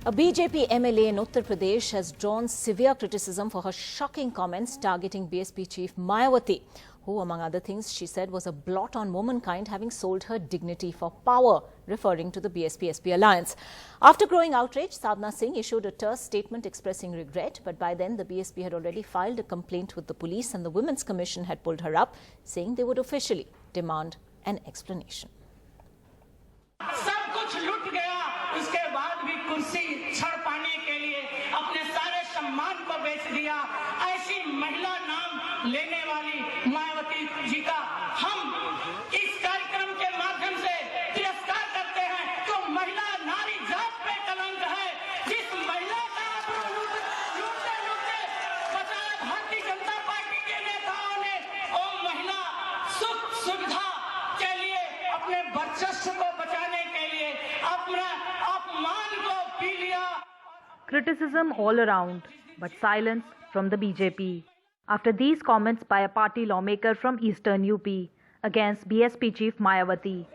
A BJP MLA in Uttar Pradesh has drawn severe criticism for her shocking comments targeting BSP chief Mayawati, who, among other things, she said was a blot on womankind, having sold her dignity for power, referring to the BSP-SP alliance. After growing outrage, Sadhana Singh issued a terse statement expressing regret, but by then the BSP had already filed a complaint with the police and the Women's Commission had pulled her up, saying they would officially demand an explanation. सब कुछ लूट गया, उसके बाद भी कुर्सी छड़ पाने के लिए अपने सारे सम्मान को बेच दिया। ऐसी महिला नाम लेने वाली मायावती जी का हम इस कार्यक्रम के माध्यम से तिरस्कार करते हैं। जो महिला नारी जात पे कलंक है, जिस महिला का लूटते लूटते बचाया भारतीय जनता पार्टी के नेताओं ने, वो महिला सुख सुविधा के लिए अपने वर्चस्व को बचाने के लिए अपना अपमान को पी लिया। Criticism all around, but silence from the BJP. After these comments by a party lawmaker from eastern UP against BSP chief Mayawati,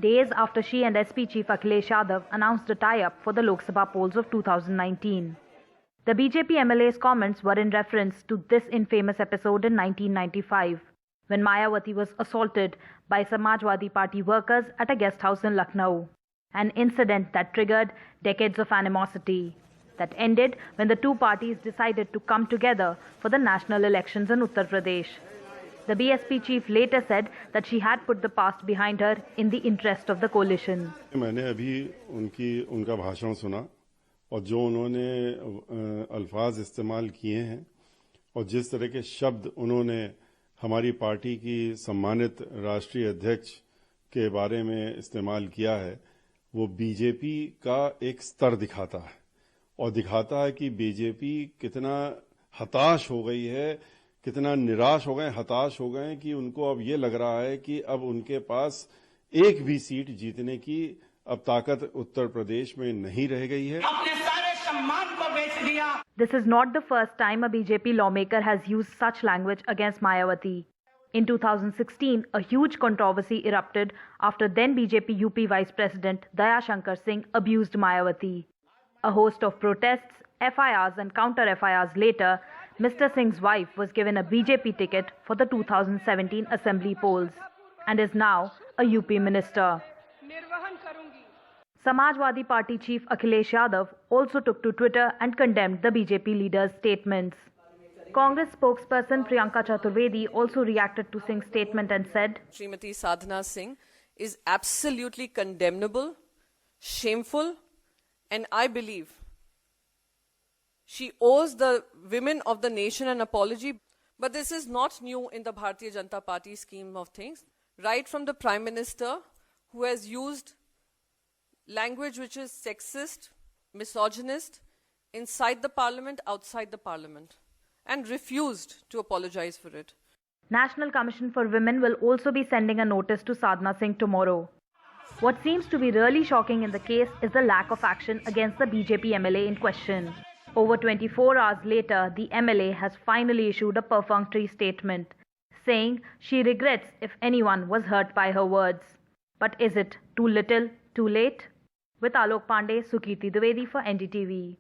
days after she and SP chief Akhilesh Yadav announced a tie-up for the Lok Sabha polls of 2019. The BJP MLA's comments were in reference to this infamous episode in 1995, when Mayawati was assaulted by Samajwadi Party workers at a guest house in Lucknow, an incident that triggered decades of animosity, that ended when the two parties decided to come together for the national elections in Uttar Pradesh. The BSP chief later said that she had put the past behind her in the interest of the coalition. मैंने अभी उनका भाषण सुना और जो उन्होंने अल्फाज इस्तेमाल किए हैं और जिस तरह के शब्द उन्होंने हमारी पार्टी की सम्मानित राष्ट्रीय अध्यक्ष के बारे में इस्तेमाल किया है, वो बीजेपी का एक स्तर दिखाता है और दिखाता है कि बीजेपी कितना हताश हो गई है, कितना निराश हो गए, हताश हो गए कि उनको अब ये लग रहा है कि अब उनके पास एक भी सीट जीतने की अब ताकत उत्तर प्रदेश में नहीं रह गई है। अपने सारे सम्मान को बेच दिया। This is not the first time a BJP lawmaker has used such language against Mayawati. In 2016, a huge controversy erupted after then BJP UP Vice President Daya Shankar Singh abused Mayawati. A host of protests, FIRs and counter-FIRs later, Mr. Singh's wife was given a BJP ticket for the 2017 Assembly polls and is now a UP minister. Samajwadi Party chief Akhilesh Yadav also took to Twitter and condemned the BJP leader's statements. Congress spokesperson Priyanka Chaturvedi also reacted to Singh's statement and said, Srimati Sadhana Singh is absolutely condemnable, shameful, and I believe she owes the women of the nation an apology. But this is not new in the Bharatiya Janata Party scheme of things. Right from the Prime Minister, who has used language which is sexist, misogynist, inside the parliament, outside the parliament, and refused to apologize for it. National Commission for Women will also be sending a notice to Sadhana Singh tomorrow. What seems to be really shocking in the case is the lack of action against the BJP MLA in question. Over 24 hours later, the MLA has finally issued a perfunctory statement, saying she regrets if anyone was hurt by her words. But is it too little, too late? With Alok Pandey, Sukirti Dwivedi for NDTV.